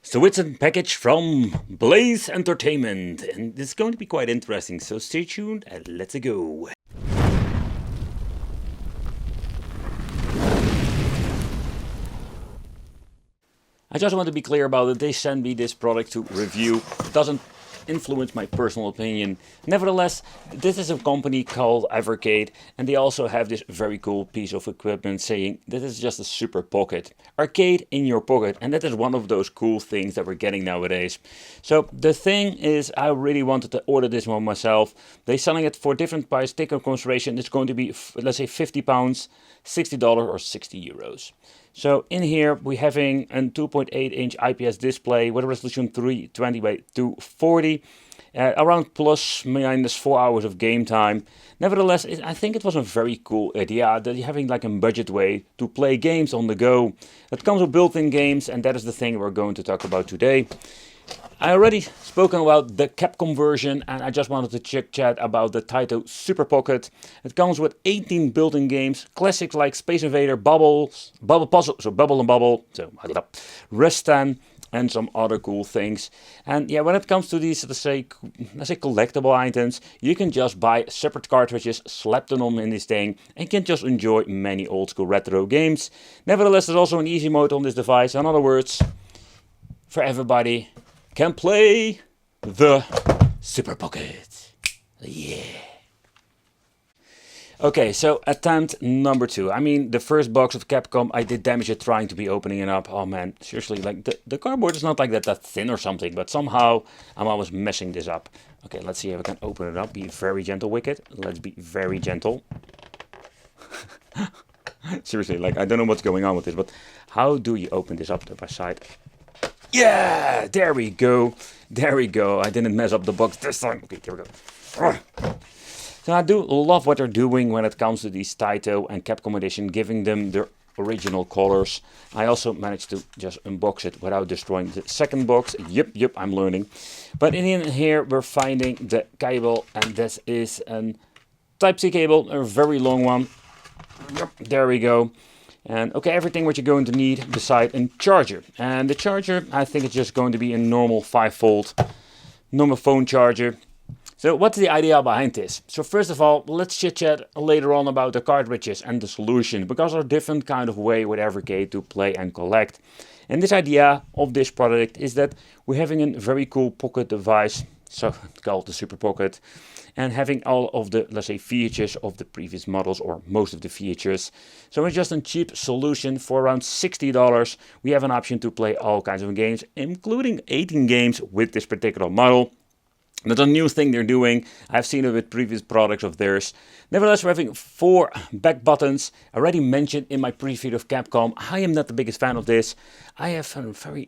So it's a package from Blaze Entertainment, and it's going to be quite interesting, so stay tuned and let's go. I just want to be clear about it, they sent me this product to review. It doesn't influence my personal opinion. Nevertheless, this is a company called Evercade, and they also have this very cool piece of equipment saying this is just a super pocket. Arcade in your pocket, and that is one of those cool things that we're getting nowadays. So the thing is, I really wanted to order this one myself. They're selling it for different price. Take into consideration it's going to be, let's say, £50, $60 or €60. So in here we're having a 2.8 inch IPS display with a resolution 320 by 240, around plus minus 4 hours of game time. Nevertheless, I think it was a very cool idea that you're having like a budget way to play games on the go. It comes with built-in games, and that is the thing we're going to talk about today. I already spoken about the Capcom version, and I just wanted to chit-chat about the Taito Super Pocket. It comes with 18 built-in games, classics like Space Invader, Bubble Puzzle, so Bubble and Bubble, so Restan, and some other cool things. And yeah, when it comes to these, let's say collectible items, you can just buy separate cartridges, slap them on in this thing, and you can just enjoy many old school retro games. Nevertheless, there's also an easy mode on this device. In other words, for everybody can play the Super Pocket. Yeah. Okay, so attempt number 2. I mean, the first box of Capcom, I did damage it trying to be opening it up. Oh man, seriously, like the cardboard is not like that thin or something, but somehow I'm always messing this up. Okay, let's see if I can open it up. Be very gentle with it. Let's be very gentle. Seriously, like I don't know what's going on with this, but how do you open this up by side? Yeah, there we go. There we go. I didn't mess up the box this time. Okay, there we go. So I do love what they're doing when it comes to these Taito and Capcom Edition, giving them their original colors. I also managed to just unbox it without destroying the second box. Yep, I'm learning. But in here we're finding the cable, and this is a Type-C cable, a very long one. Yep, there we go. And okay, everything what you're going to need beside a charger. And the charger, I think it's just going to be a normal 5-volt, normal phone charger. So what's the idea behind this? So first of all, let's chit chat later on about the cartridges and the solution, because there are different kind of way with Evercade to play and collect. And this idea of this product is that we're having a very cool pocket device, so called the Super Pocket, and having all of the, let's say, features of the previous models, or most of the features. So it's just a cheap solution for around $60. We have an option to play all kinds of games, including 18 games with this particular model. That's a new thing they're doing. I've seen it with previous products of theirs. Nevertheless, we're having 4 back buttons. I already mentioned in my preview of Capcom, I am not the biggest fan of this. I have a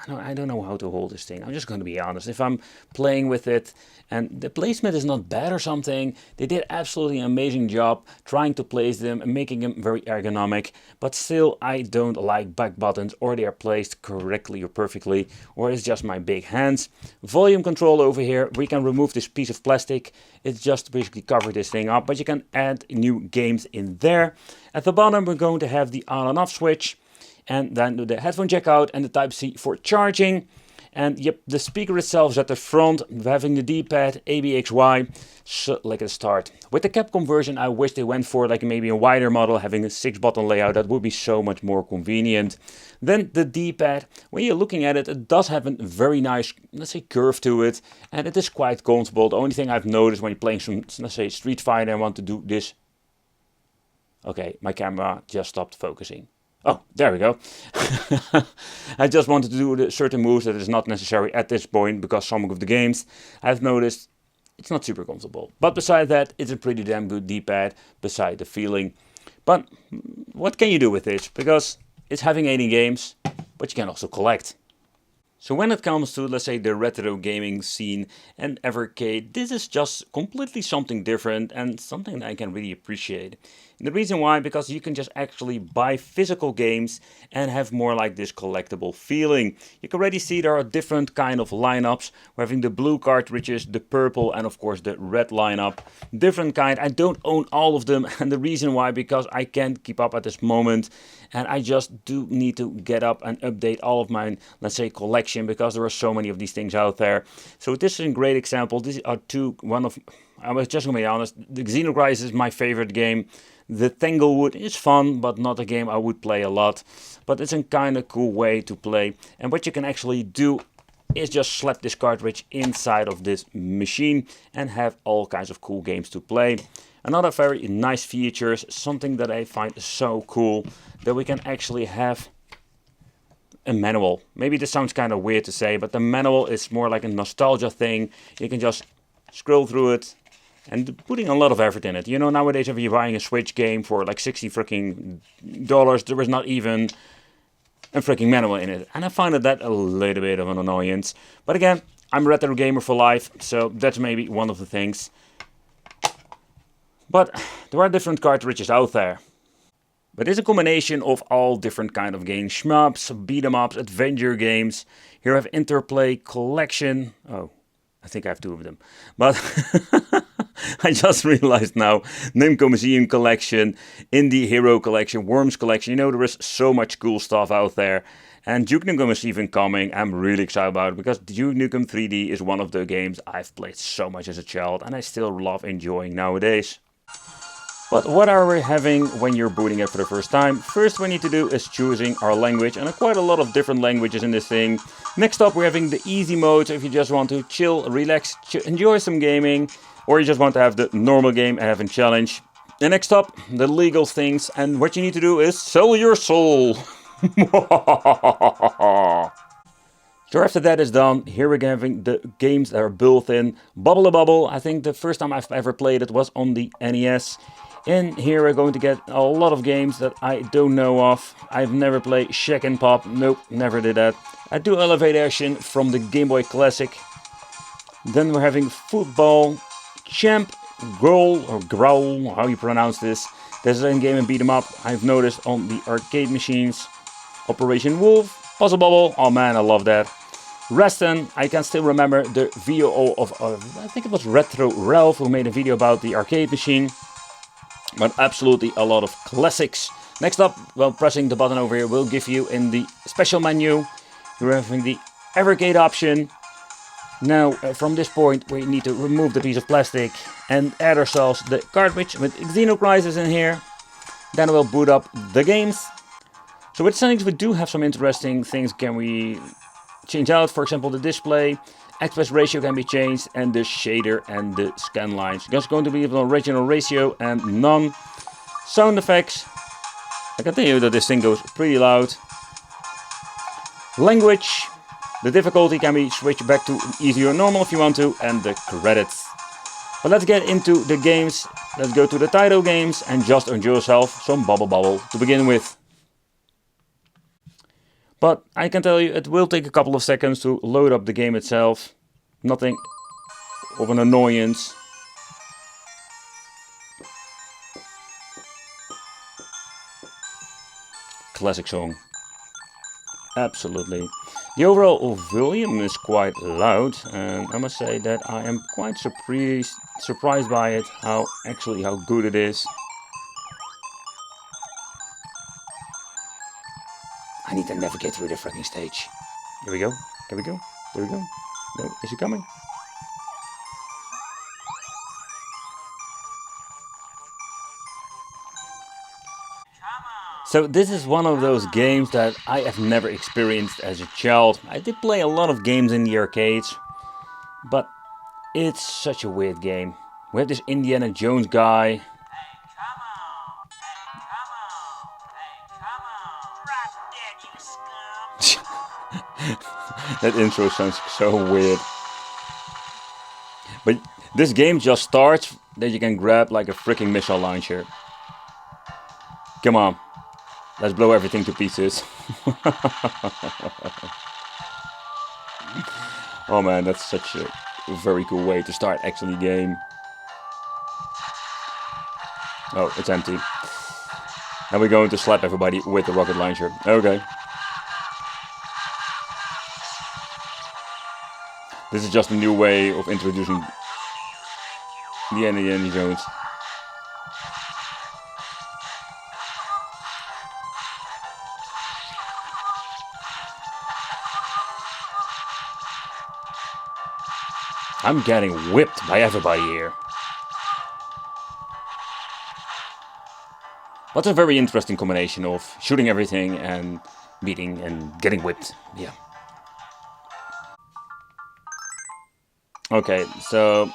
I don't know how to hold this thing. I'm just going to be honest. If I'm playing with it and the placement is not bad or something, they did absolutely an amazing job trying to place them and making them very ergonomic. But still, I don't like back buttons, or they are placed correctly or perfectly, or it's just my big hands. Volume control over here. We can remove this piece of plastic. It's just to basically cover this thing up, but you can add new games in there. At the bottom, we're going to have the on and off switch. And then the headphone jack out and the Type-C for charging. And yep, the speaker itself is at the front, having the D-pad, ABXY, so like a start. With the Capcom version, I wish they went for like maybe a wider model, having a 6-button layout. That would be so much more convenient. Then the D-pad, when you're looking at it, it does have a very nice, let's say, curve to it. And it is quite comfortable. The only thing I've noticed when you're playing some, let's say, Street Fighter and want to do this. Okay, my camera just stopped focusing. Oh, there we go. I just wanted to do certain moves that is not necessary at this point, because some of the games I've noticed it's not super comfortable. But beside that, it's a pretty damn good D-pad beside the feeling. But what can you do with this? Because it's having 80 games, but you can also collect. So when it comes to, let's say, the retro gaming scene and Evercade, this is just completely something different and something that I can really appreciate. The reason why, because you can just actually buy physical games and have more like this collectible feeling. You can already see there are different kind of lineups. We're having the blue cartridges, the purple, and of course the red lineup. Different kind. I don't own all of them, and the reason why, because I can't keep up at this moment, and I just do need to get up and update all of my, let's say, collection, because there are so many of these things out there. So this is a great example. These are I was just gonna be honest, the Xenocrisis is my favorite game. The Tanglewood is fun, but not a game I would play a lot. But it's a kind of cool way to play. And what you can actually do is just slap this cartridge inside of this machine and have all kinds of cool games to play. Another very nice feature, something that I find so cool, that we can actually have a manual. Maybe this sounds kind of weird to say, but the manual is more like a nostalgia thing. You can just scroll through it, and putting a lot of effort in it. You know, nowadays if you're buying a Switch game for like $60 freaking, there is not even a freaking manual in it. And I find that a little bit of an annoyance. But again, I'm a retro gamer for life, so that's maybe one of the things. But there are different cartridges out there. But it's a combination of all different kind of games. Shmups, beat 'em ups, adventure games. Here I have Interplay Collection. Oh, I think I have two of them. But I just realized now, Namco Museum Collection, Indie Hero Collection, Worms Collection. You know, there is so much cool stuff out there. And Duke Nukem is even coming. I'm really excited about it, because Duke Nukem 3D is one of the games I've played so much as a child and I still love enjoying nowadays. But what are we having when you're booting it for the first time? First we need to do is choosing our language, and quite a lot of different languages in this thing. Next up we're having the easy mode, so if you just want to chill, relax, enjoy some gaming, or you just want to have the normal game and have a challenge. And next up, the legal things, and what you need to do is sell your soul. So after that is done, here we're having the games that are built in. Bubble a Bubble, I think the first time I've ever played it was on the NES. And here we're going to get a lot of games that I don't know of. I've never played Shack and Pop, nope, never did that. I do Elevation from the Game Boy Classic. Then we're having Football, Champ, Growl, or Growl, how you pronounce this. This is a game and beat 'em up, I've noticed on the arcade machines. Operation Wolf, Puzzle Bubble, oh man, I love that. Reston, I can still remember the video of, I think it was Retro Ralph who made a video about the arcade machine. But absolutely a lot of classics. Next up, well, pressing the button over here will give you in the special menu, you're having the Evercade option. Now, from this point, we need to remove the piece of plastic and add ourselves the cartridge with Xenocrisis in here. Then we'll boot up the games. So with settings, we do have some interesting things can we change out. For example, the display, aspect ratio can be changed, and the shader and the scan lines. Just going to be the original ratio and none. Sound effects. I can tell you that this thing goes pretty loud. Language. The difficulty can be switched back to easy or normal if you want to, and the credits. But let's get into the games. Let's go to the Taito games and just enjoy yourself some Bubble Bubble to begin with. But I can tell you it will take a couple of seconds to load up the game itself. Nothing of an annoyance. Classic song. Absolutely. The overall volume is quite loud, and I must say that I am quite surprised by it, how good it is. I need to navigate through the fucking stage. Here we go. Can we go? There we go. No, is he coming? So this is one of those games that I have never experienced as a child. I did play a lot of games in the arcades, but it's such a weird game. We have this Indiana Jones guy. That intro sounds so weird. But this game just starts that you can grab like a freaking missile launcher. Come on. Let's blow everything to pieces. Oh man, that's such a very cool way to start actually a game. Oh, it's empty. And we're going to slap everybody with the rocket launcher. Okay. This is just a new way of introducing the Indiana Jones. I'm getting whipped by everybody here. That's a very interesting combination of shooting everything and beating and getting whipped. Yeah. Okay, so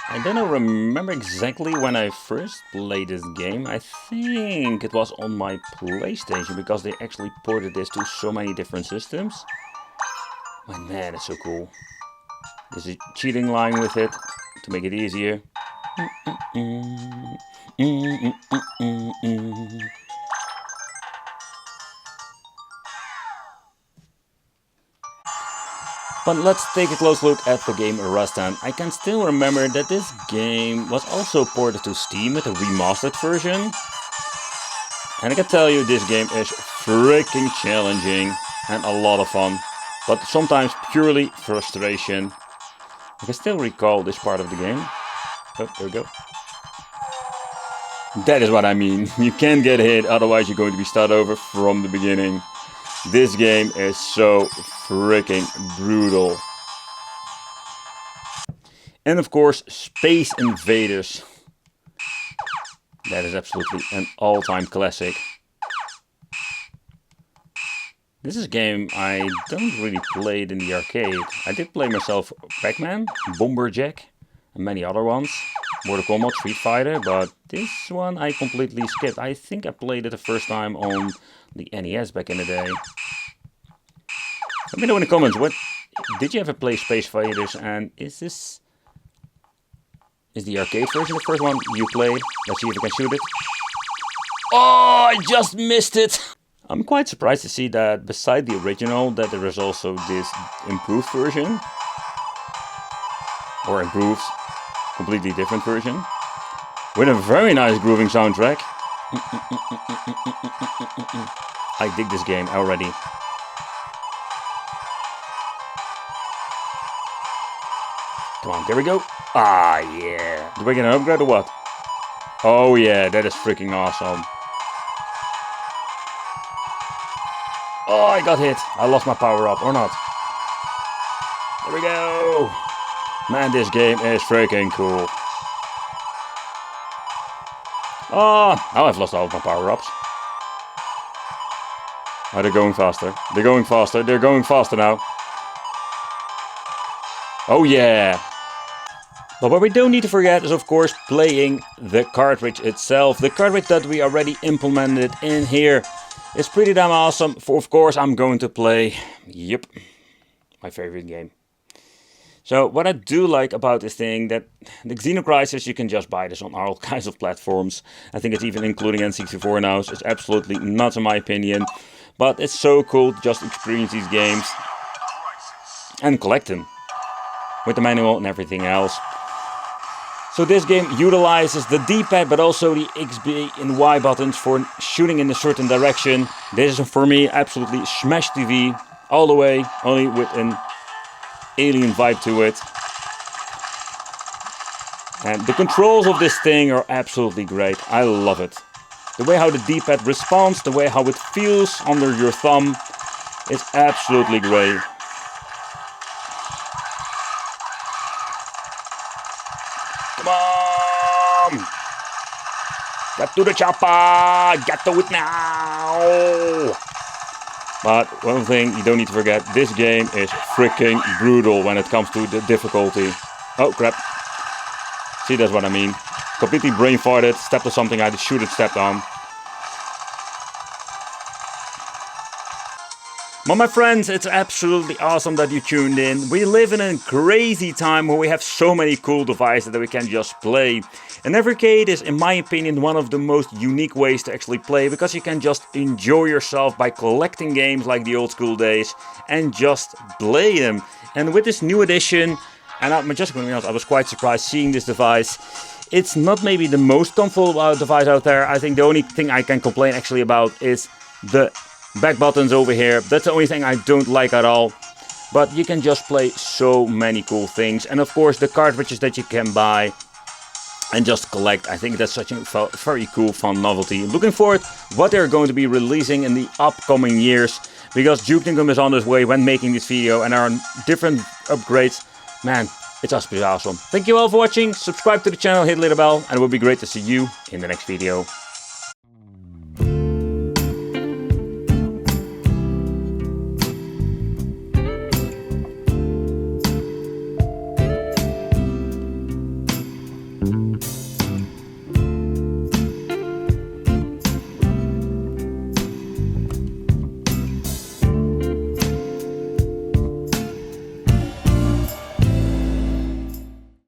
I don't remember exactly when I first played this game. I think it was on my PlayStation because they actually ported this to so many different systems. My man, it's so cool. There's a cheating line with it to make it easier. But let's take a close look at the game Rustan. I can still remember that this game was also ported to Steam with a remastered version. And I can tell you this game is freaking challenging and a lot of fun. But sometimes purely frustration. I can still recall this part of the game. Oh, there we go. That is what I mean. You can't get hit, otherwise you're going to be start over from the beginning. This game is so freaking brutal. And of course, Space Invaders. That is absolutely an all-time classic. This is a game I don't really play in the arcade. I did play myself Pac-Man, Bomberjack, and many other ones. Mortal Kombat, Street Fighter, but this one I completely skipped. I think I played it the first time on the NES back in the day. Let me know in the comments, what did you ever play Space Invaders, and is the arcade version the first one you played? Let's see if I can shoot it. Oh, I just missed it! I'm quite surprised to see that beside the original that there is also this improved version. Or improved, completely different version. With a very nice grooving soundtrack. I dig this game already. Come on, there we go. Ah, yeah. Do we get an upgrade or what? Oh yeah, that is freaking awesome. Oh, I got hit. I lost my power up, or not. There we go. Man, this game is freaking cool. Oh, now I've lost all of my power ups. Oh, they're going faster. They're going faster. They're going faster now. Oh yeah. But what we don't need to forget is of course playing the cartridge itself. The cartridge that we already implemented in here is pretty damn awesome. Of course I'm going to play, yep, my favorite game. So what I do like about this thing, that the Xenocrisis, you can just buy this on all kinds of platforms. I think it's even including N64 now, so it's absolutely not in my opinion. But it's so cool to just experience these games and collect them with the manual and everything else. So this game utilizes the D-pad but also the X, B and Y buttons for shooting in a certain direction. This is for me absolutely Smash TV all the way, only with an alien vibe to it. And the controls of this thing are absolutely great. I love it. The way how the D-pad responds, the way how it feels under your thumb, is absolutely great. Come on! Get to the chopper! Get to it now! But one thing you don't need to forget, this game is freaking brutal when it comes to the difficulty. Oh crap. See, that's what I mean. Completely brain farted, stepped on something I should have stepped on. Well, my friends, it's absolutely awesome that you tuned in. We live in a crazy time where we have so many cool devices that we can just play. And Evercade is, in my opinion, one of the most unique ways to actually play, because you can just enjoy yourself by collecting games like the old school days and just play them. And with this new edition, And I'm just going to be honest, I was quite surprised seeing this device. It's not maybe the most comfortable device out there. I think the only thing I can complain actually about is the back buttons over here. That's the only thing I don't like at all. But you can just play so many cool things. And of course the cartridges that you can buy and just collect. I think that's such a very cool, fun novelty. Looking forward what they're going to be releasing in the upcoming years. Because Duke Nukem is on his way when making this video and there are different upgrades. Man, it's absolutely awesome. Thank you all for watching. Subscribe to the channel, hit the little bell, and it would be great to see you in the next video.